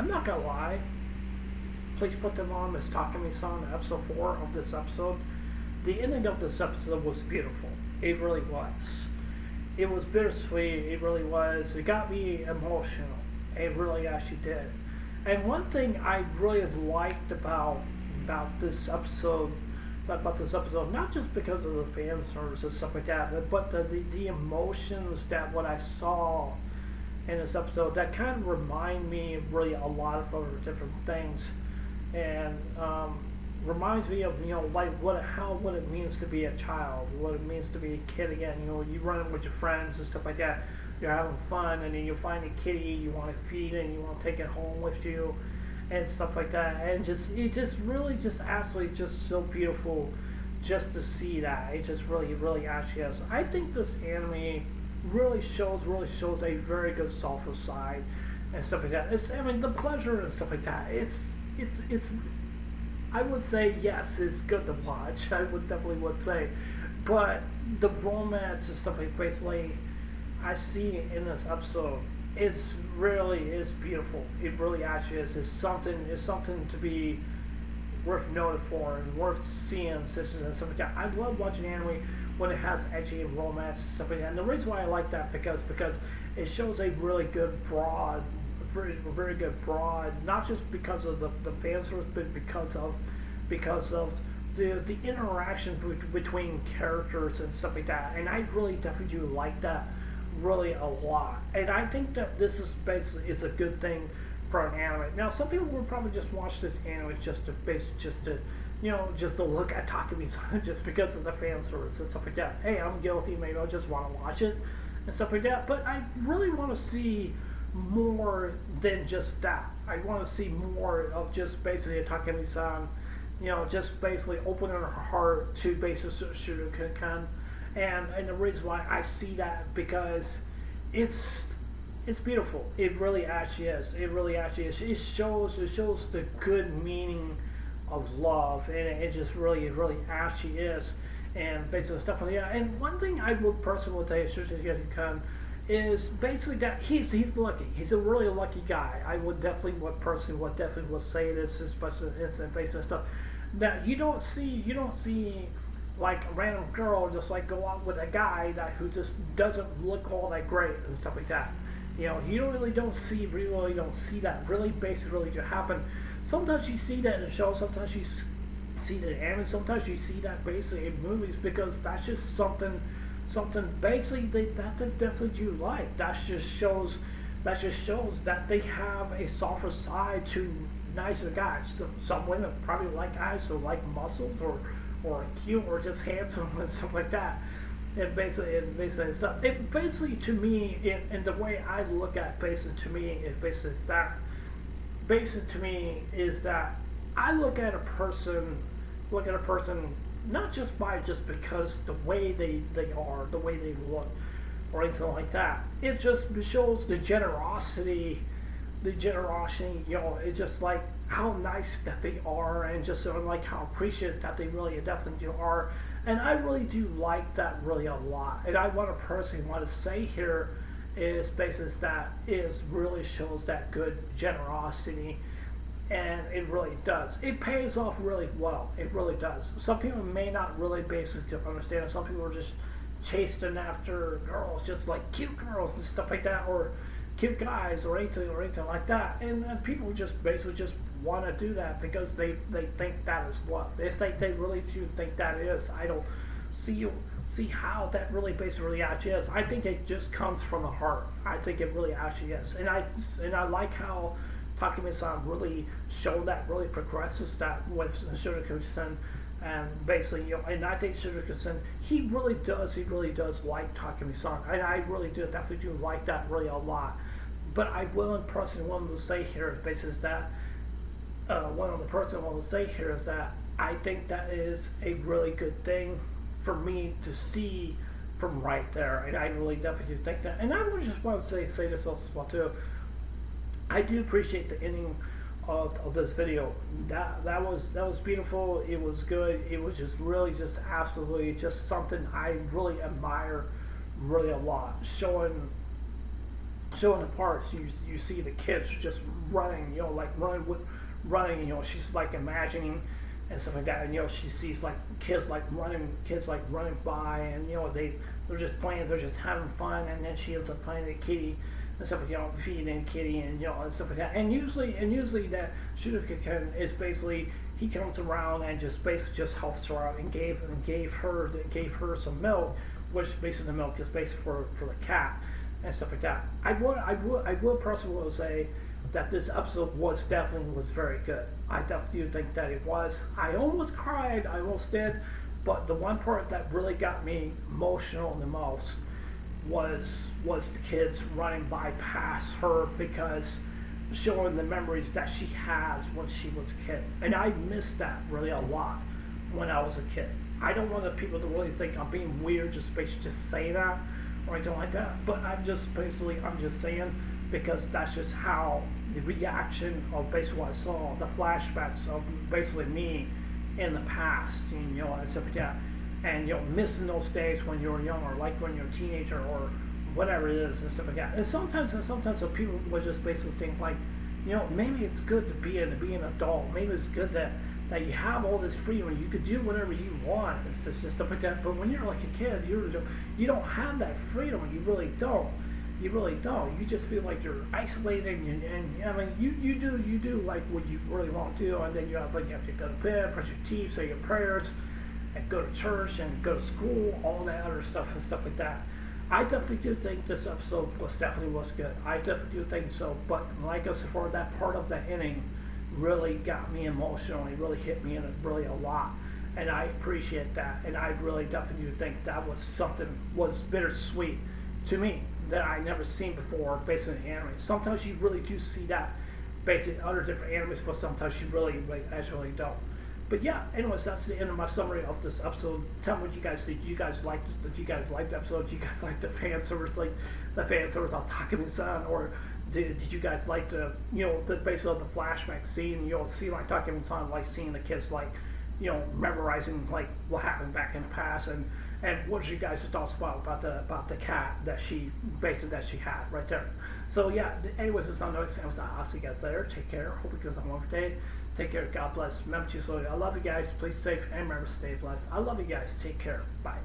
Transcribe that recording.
I'm not gonna lie. Please Put Them On is Takami-san, episode 4 of this episode. The ending of this episode was beautiful. It really was. It was bittersweet. It really was. It got me emotional. It really actually did. And one thing I really liked about this episode, not just because of the fan service and stuff like that, but the emotions that what I saw in this episode that kind of remind me of really a lot of other different things, and reminds me of like what it means to be a child, what it means to be a kid again. You run with your friends and stuff like that. You're having fun, and then you find a kitty, you want to feed it, and you want to take it home with you, and stuff like that. And it just really just absolutely just so beautiful, just to see that. It just really actually is. I think this anime really shows a very good softer side and stuff like that. The pleasure and stuff like that. It's I would say yes, it's good to watch. I would say, but the romance and stuff like basically I see in this episode, it's beautiful. It really actually is. It's something to be worth noted for and worth seeing and stuff like that. I love watching anime when it has edgy and romance and stuff like that. And the reason why I like that because it shows a really good broad, very good broad, not just because of the fan service, but because of the interaction between characters and stuff like that. And I really definitely do like that really a lot. And I think that this is basically is a good thing for an anime. Now, some people will probably just watch this anime just to look at Takami-san just because of the fan service and stuff like that. Hey, I'm guilty. Maybe I just want to watch it and stuff like that. But I really want to see more than just that. I want to see more of just basically a Takami-san, just basically opening her heart to basically Shuriken. And the reason why I see that because it's beautiful. It really actually is. It really actually is. It shows the good meaning of love, and it just really actually is. And basically stuff like that. And one thing I would personally tell you, Shuriken, is basically that he's lucky. He's a really lucky guy. I would definitely say this, especially in basic stuff. That you don't see like a random girl just like go out with a guy who just doesn't look all that great and stuff like that. You really don't see that really basically to happen. Sometimes you see that in the show, sometimes you see that in anime, sometimes you see that basically in movies because that's just something basically that they definitely do like. That just shows that they have a softer side to nicer guys. Some women probably like guys who like muscles or cute or just handsome and stuff like that. And basically stuff. It basically to me, and the way I look at basically to me is basically that. Basically to me is that I look at a person not just because the way they are, the way they look, or anything like that. It just shows the generosity. It's just like how nice that they are, and just sort of like how appreciative that they really definitely are. And I really do like that really a lot. And I want to say here is basically that is really shows that good generosity, and it really does. It pays off really well. It really does. Some people may not really basically understand it. Some people are just chasing after girls, just like cute girls and stuff like that, or cute guys or anything like that. And people just basically just want to do that because they think that is love. If they really do think that is, I don't see how that really basically actually is. I think it just comes from the heart. I think it really actually is. And I like how Takami-san really showed that, really progresses that with Shuriken-san. And basically, and I think Shuriken-san, he really does like Takami-san. And I really do, definitely do like that really a lot. But I will personally want to say here, basically, is that, I think that is a really good thing for me to see from right there. And I really definitely do think that. And I would just want to say this also as well, too. I do appreciate the ending of this video. That was beautiful. It was good. It was just really just absolutely just something I really admire really a lot. Showing showing the parts, you see the kids just running, like running, she's like imagining and stuff like that, and she sees like kids like running by, and they're just playing, they're just having fun, and then she ends up finding a kitty and stuff, feeding kitty and stuff like that, and usually that Shudoku is basically he comes around and just basically just helps her out and gave her some milk, which basically the milk is basically for the cat and stuff like that. I would personally say that this episode was very good. I definitely do think that it was. I almost cried, I almost did, but the one part that really got me emotional the most was the kids running by past her, because showing the memories that she has when she was a kid. And I missed that really a lot when I was a kid. I don't want the people to really think I'm being weird just saying that or anything like that, but I'm just saying, because that's just how the reaction of basically what I saw, the flashbacks of basically me in the past, and stuff like that, and missing those days when you were young, or like when you're a teenager, or whatever it is and stuff like that. And sometimes some people would just basically think like, maybe it's good to be an adult. Maybe it's good that you have all this freedom and you could do whatever you want and stuff like that. But when you're like a kid, you don't have that freedom. You really don't. You really don't. You just feel like you're isolated, and I mean, you do like what you really want to do, and then you have to go to bed, brush your teeth, say your prayers, and go to church and go to school, all that other stuff and stuff like that. I definitely do think this episode was good. I definitely do think so. But like I said, for that part of the inning really got me emotional. It really hit me in it really a lot, and I appreciate that. And I really definitely do think that was bittersweet to me that I never seen before based on the anime. Sometimes you really do see that based on other different animes, but sometimes you really actually don't. But yeah, anyways, that's the end of my summary of this episode. Tell me what you guys did. Did you guys like this? Did you guys like the episode? Did you guys like the fan service, of Takumi-san, or did you guys like the basically the flashback scene? See like Takumi-san like seeing the kids memorizing like what happened back in the past, and what did you guys' thoughts about the cat that she had right there? So yeah, anyways, it's not no exams. I'll see you guys later. Take care. Hope you guys have a wonderful day. Take care. God bless. Remember to slowly. I love you guys. Please safe and remember to stay blessed. I love you guys. Take care. Bye.